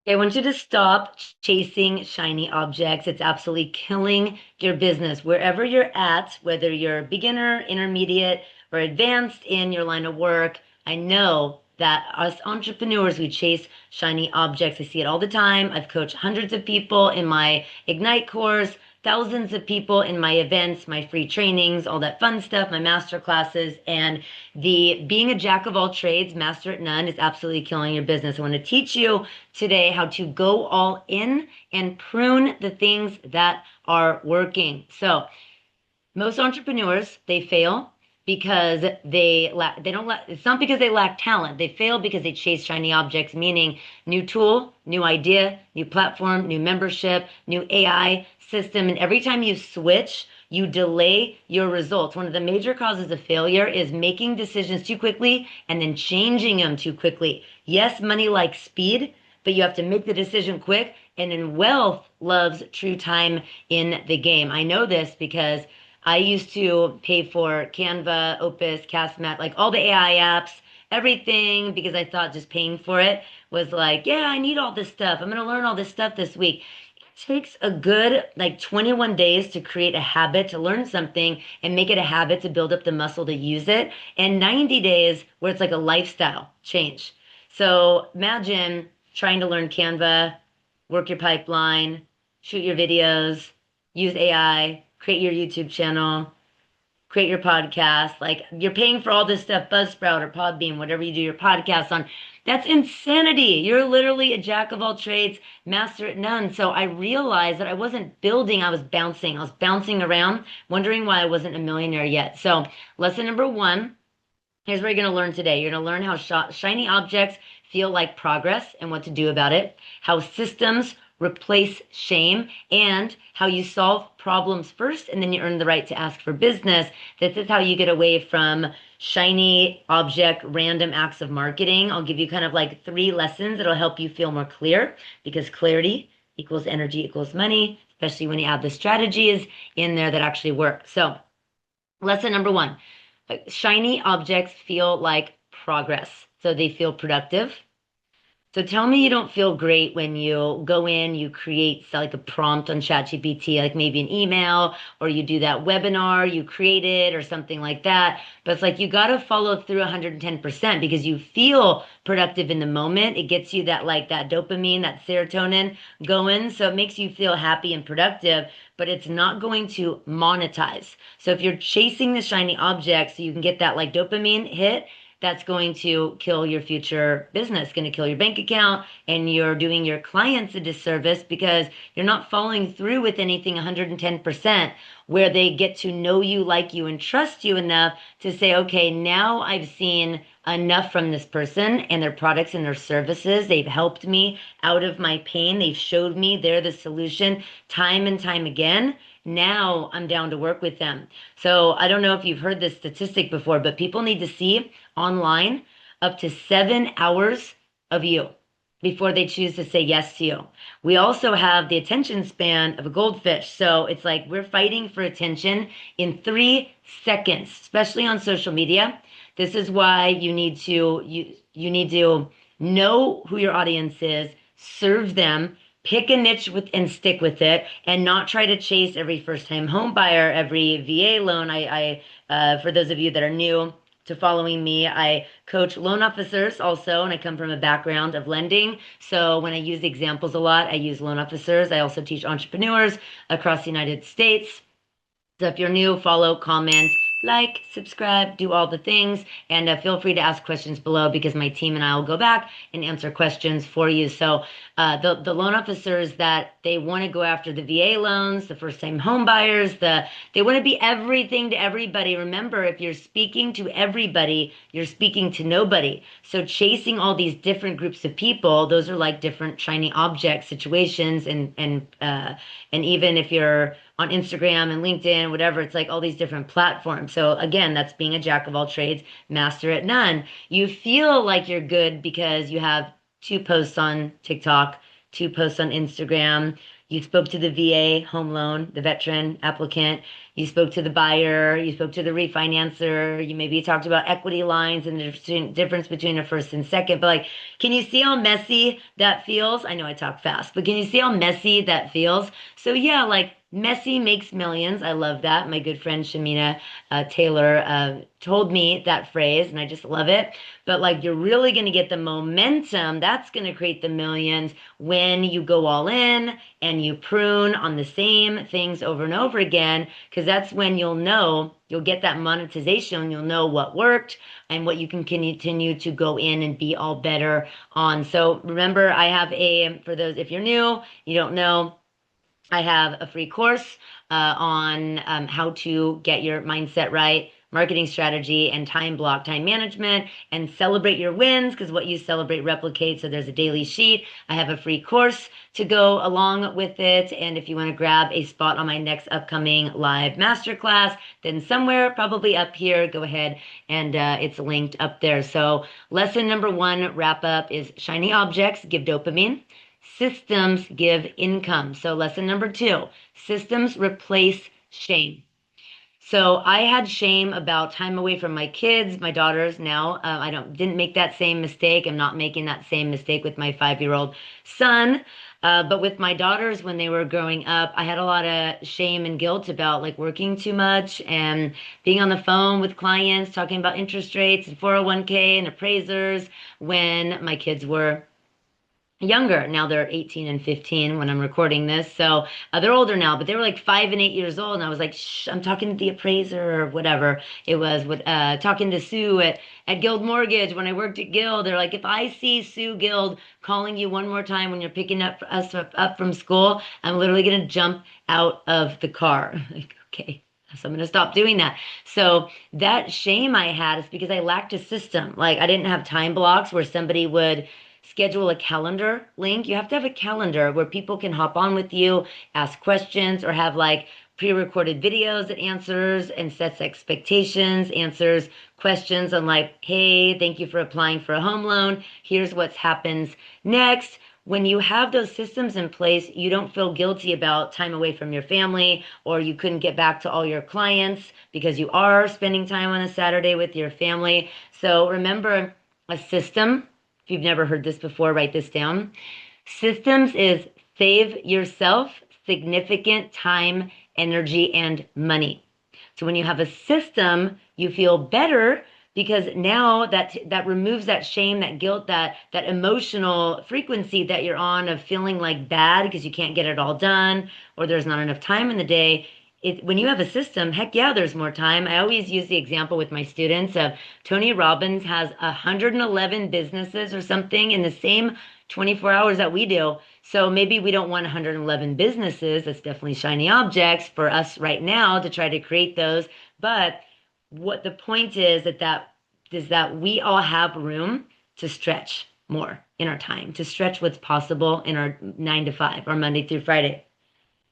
I want you to stop chasing shiny objects. It's absolutely killing your business. Wherever you're at, whether you're beginner, intermediate, or advanced in your line of work, I know that us entrepreneurs, we chase shiny objects. I see it all the time. I've coached hundreds of people in my Ignite course, thousands of people in my events, my free trainings, all that fun stuff, my master classes, and the being a jack of all trades, master at none is absolutely killing your business. I want to teach you today how to go all in and prune the things that are working. So, most entrepreneurs, they fail because they don't lack, it's not because they lack talent. They fail because they chase shiny objects, meaning new tool, new idea, new platform, new membership, new AI system. And every time you switch, you delay your results. One of the major causes of failure is making decisions too quickly and then changing them too quickly. Yes, money likes speed, but you have to make the decision quick. And then wealth loves true time in the game. I know this because I used to pay for Canva, Opus, Castmat, like all the AI apps, everything, because I thought just paying for it was like, yeah, I need all this stuff. I'm going to learn all this stuff this week. It takes a good like 21 days to create a habit to learn something and make it a habit to build up the muscle to use it, and 90 days where it's like a lifestyle change. So imagine trying to learn Canva, work your pipeline, shoot your videos, use AI, create your YouTube channel, create your podcast. Like you're paying for all this stuff, Buzzsprout or Podbean, whatever you do your podcast on. That's insanity. You're literally a jack of all trades, master at none. So I realized that I wasn't building, I was bouncing. I was bouncing around, wondering why I wasn't a millionaire yet. So lesson number one, here's what you're going to learn today. You're going to learn how shiny objects feel like progress and what to do about it, how systems replace shame, and how you solve problems first and then you earn the right to ask for business. This is how you get away from shiny object, random acts of marketing. I'll give you kind of like three lessons that'll help you feel more clear because clarity equals energy equals money, especially when you add the strategies in there that actually work. So, lesson number one. Shiny objects feel like progress, so they feel productive. So tell me you don't feel great when you go in, you create like a prompt on ChatGPT, like maybe an email, or you do that webinar, you create it or something like that. But it's like you got to follow through 110% because you feel productive in the moment. It gets you that like that dopamine, that serotonin going. So it makes you feel happy and productive, but it's not going to monetize. So if you're chasing the shiny object so you can get that like dopamine hit, that's going to kill your future business, going to kill your bank account, and you're doing your clients a disservice because you're not following through with anything 110% where they get to know you, like you, and trust you enough to say, okay, now I've seen enough from this person and their products and their services. They've helped me out of my pain. They've showed me they're the solution time and time again. Now I'm down to work with them. So I don't know if you've heard this statistic before, but people need to see online up to 7 hours of you before they choose to say yes to you. We also have the attention span of a goldfish. So it's like we're fighting for attention in 3 seconds, especially on social media. This is why you need to know who your audience is, serve them, pick a niche with and stick with it, and not try to chase every first-time home buyer, every VA loan. For those of you that are new to following me, I coach loan officers also, and I come from a background of lending. So when I use examples a lot, I use loan officers. I also teach entrepreneurs across the United States. So if you're new, follow, comment, like, subscribe, do all the things, and feel free to ask questions below because my team and I will go back and answer questions for you. So the loan officers that they want to go after the VA loans, the first-time home buyers, they want to be everything to everybody. Remember, if you're speaking to everybody, you're speaking to nobody. So chasing all these different groups of people, those are like different shiny object situations, and even if you're on Instagram and LinkedIn, whatever. It's like all these different platforms. So again, that's being a jack of all trades, master at none. You feel like you're good because you have two posts on TikTok, 2 posts on Instagram. You spoke to the VA home loan, the veteran applicant. You spoke to the buyer. You spoke to the refinancer. You maybe talked about equity lines and the difference between a first and second. But like, can you see how messy that feels? I know I talk fast, but can you see how messy that feels? So yeah, like messy makes millions. I love that. My good friend Shamina Taylor told me that phrase, and I just love it. But like, you're really going to get the momentum. That's going to create the millions when you go all in and you prune on the same things over and over again, because that's when you'll get that monetization. You'll know what worked and what you can continue to go in and be all better on. So remember, I have for those, if you're new, you don't know, I have a free course on how to get your mindset right, marketing strategy, and time management, and celebrate your wins because what you celebrate replicates. So there's a daily sheet. I have a free course to go along with it. And if you want to grab a spot on my next upcoming live masterclass, then somewhere probably up here, go ahead and it's linked up there. So lesson number 1 wrap up is shiny objects give dopamine. Systems give income. So lesson number 2, systems replace shame. So I had shame about time away from my kids, my daughters now. I didn't make that same mistake. I'm not making that same mistake with my 5-year-old son. But with my daughters, when they were growing up, I had a lot of shame and guilt about like working too much and being on the phone with clients, talking about interest rates and 401k and appraisers when my kids were younger. Now they're 18 and 15 when I'm recording this. So they're older now, but they were like 5 and 8 years old. And I was like, shh, I'm talking to the appraiser or whatever it was, talking to Sue at Guild Mortgage when I worked at Guild. They're like, if I see Sue Guild calling you one more time when you're picking us up from school, I'm literally going to jump out of the car. Like, okay. So I'm going to stop doing that. So that shame I had is because I lacked a system. Like I didn't have time blocks where somebody would schedule a calendar link. You have to have a calendar where people can hop on with you, ask questions, or have like pre-recorded videos that answers and sets expectations, answers questions on like, hey, thank you for applying for a home loan. Here's what happens next. When you have those systems in place, you don't feel guilty about time away from your family or you couldn't get back to all your clients because you are spending time on a Saturday with your family. So remember, a system, if you've never heard this before, write this down. Systems is save yourself significant time, energy, and money. So when you have a system, you feel better because now that removes that shame, that guilt, that emotional frequency that you're on of feeling like bad because you can't get it all done or there's not enough time in the day. When you have a system, heck yeah, there's more time. I always use the example with my students of Tony Robbins has 111 businesses or something in the same 24 hours that we do. So maybe we don't want 111 businesses. That's definitely shiny objects for us right now to try to create those. But what the point is that we all have room to stretch more in our time, to stretch what's possible in our 9 to 5 or Monday through Friday.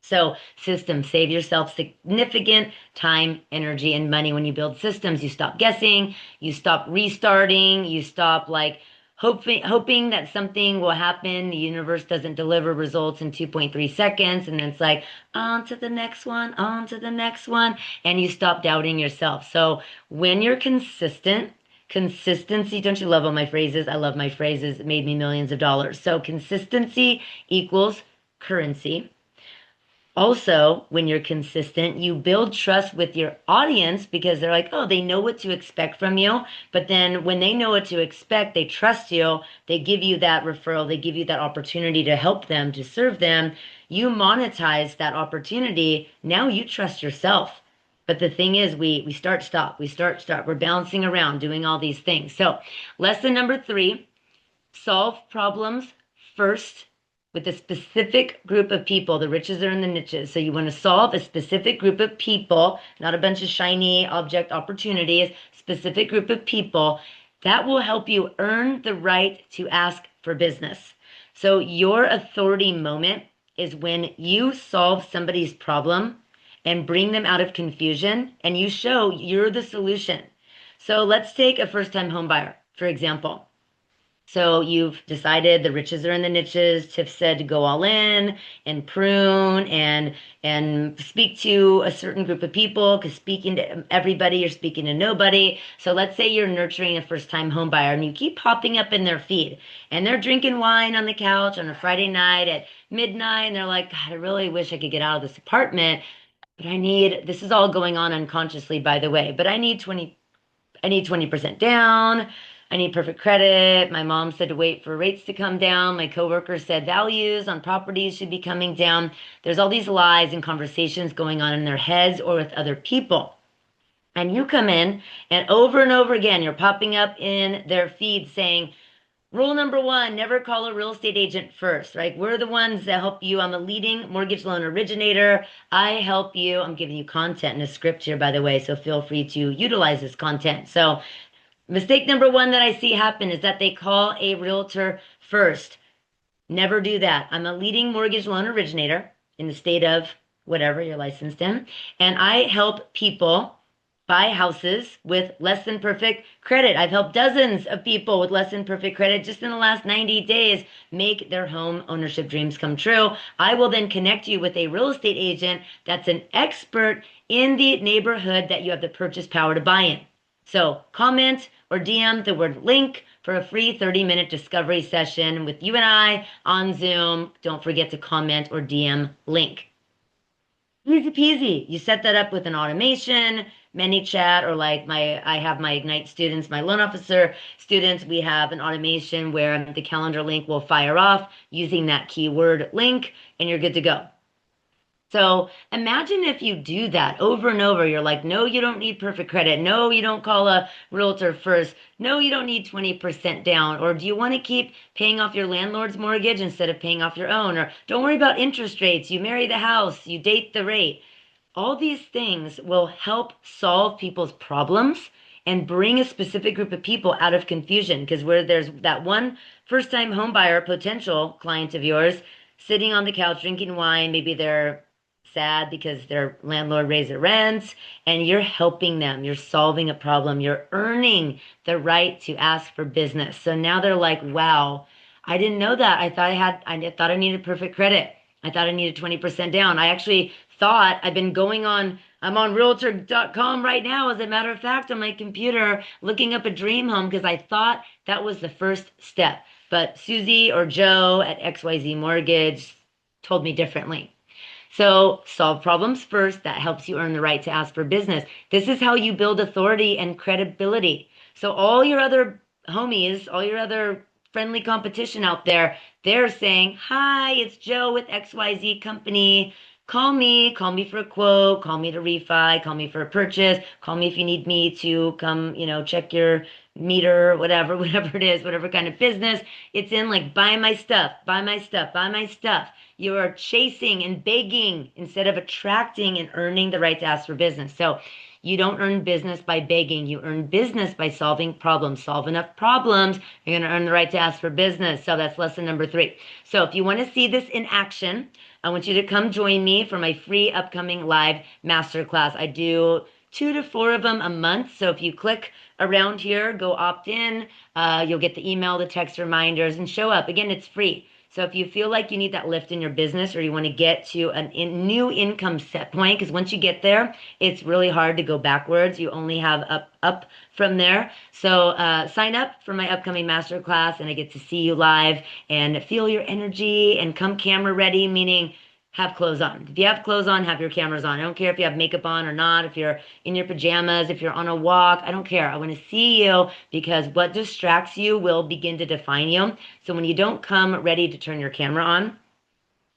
So systems, save yourself significant time, energy, and money. When you build systems, you stop guessing, you stop restarting, you stop like hoping that something will happen. The universe doesn't deliver results in 2.3 seconds. And then it's like, on to the next one, on to the next one. And you stop doubting yourself. So when you're consistent, consistency, don't you love all my phrases? I love my phrases. It made me millions of dollars. So consistency equals currency. Also, when you're consistent, you build trust with your audience because they're like, oh, they know what to expect from you. But then when they know what to expect, they trust you. They give you that referral. They give you that opportunity to help them, to serve them. You monetize that opportunity. Now you trust yourself. But the thing is, we start, stop, we start, start. We're bouncing around doing all these things. So lesson number 3, solve problems first with a specific group of people. The riches are in the niches. So you want to solve a specific group of people, not a bunch of shiny object opportunities, specific group of people. That will help you earn the right to ask for business. So your authority moment is when you solve somebody's problem and bring them out of confusion and you show you're the solution. So let's take a first-time home buyer, for example. So you've decided the riches are in the niches. Tiff said to go all in and prune and speak to a certain group of people because speaking to everybody, you're speaking to nobody. So let's say you're nurturing a first-time home buyer and you keep popping up in their feed and they're drinking wine on the couch on a Friday night at midnight and they're like, God, I really wish I could get out of this apartment, but this is all going on unconsciously, by the way, but I need 20% down. I need perfect credit. My mom said to wait for rates to come down. My coworker said values on properties should be coming down. There's all these lies and conversations going on in their heads or with other people. And you come in and over again, you're popping up in their feed saying, rule number one, never call a real estate agent first, right? We're the ones that help you. I'm a leading mortgage loan originator. I help you. I'm giving you content and a script here, by the way, so feel free to utilize this content. So mistake number one that I see happen is that they call a realtor first. Never do that. I'm a leading mortgage loan originator in the state of whatever you're licensed in, and I help people buy houses with less than perfect credit. I've helped dozens of people with less than perfect credit just in the last 90 days make their home ownership dreams come true. I will then connect you with a real estate agent that's an expert in the neighborhood that you have the purchase power to buy in. So comment or DM the word link for a free 30-minute discovery session with you and I on Zoom. Don't forget to comment or DM link. Easy peasy. You set that up with an automation, ManyChat, or like I have my Ignite students, my loan officer students, we have an automation where the calendar link will fire off using that keyword link, and you're good to go. So imagine if you do that over and over. You're like, no, you don't need perfect credit. No, you don't call a realtor first. No, you don't need 20% down. Or do you want to keep paying off your landlord's mortgage instead of paying off your own? Or don't worry about interest rates. You marry the house, you date the rate. All these things will help solve people's problems and bring a specific group of people out of confusion. Because where there's that one first-time home buyer potential client of yours sitting on the couch drinking wine, maybe they're sad because their landlord raised their rents, and you're helping them. You're solving a problem. You're earning the right to ask for business. So now they're like, wow, I didn't know that. I thought I needed perfect credit. I thought I needed 20% down. I actually thought I'm on realtor.com right now, as a matter of fact, on my computer, looking up a dream home because I thought that was the first step. But Susie or Joe at XYZ Mortgage told me differently. So solve problems first. That helps you earn the right to ask for business. This is how you build authority and credibility. So all your other homies, all your other friendly competition out there, they're saying, hi, it's Joe with XYZ company. Call me for a quote, call me to refi, call me for a purchase, call me if you need me to come, check your meter, whatever, whatever it is, whatever kind of business it's in, like buy my stuff, buy my stuff, buy my stuff. You are chasing and begging instead of attracting and earning the right to ask for business. So you don't earn business by begging. You earn business by solving problems. Solve enough problems, you're going to earn the right to ask for business. So that's lesson number 3. So if you want to see this in action, I want you to come join me for my free upcoming live masterclass. I do 2 to 4 of them a month. So if you click around here, go opt in, you'll get the email, the text reminders, and show up. Again, it's free. So if you feel like you need that lift in your business or you want to get to a new income set point, because once you get there, it's really hard to go backwards. You only have up from there. So sign up for my upcoming masterclass and I get to see you live and feel your energy and come camera ready, meaning have clothes on. If you have clothes on, have your cameras on. I don't care if you have makeup on or not, if you're in your pajamas, if you're on a walk, I don't care. I want to see you because what distracts you will begin to define you. So when you don't come ready to turn your camera on,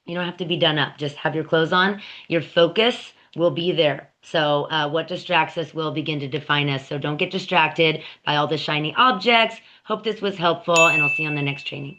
you don't have to be done up. Just have your clothes on. Your focus will be there. So what distracts us will begin to define us. So don't get distracted by all the shiny objects. Hope this was helpful, and I'll see you on the next training.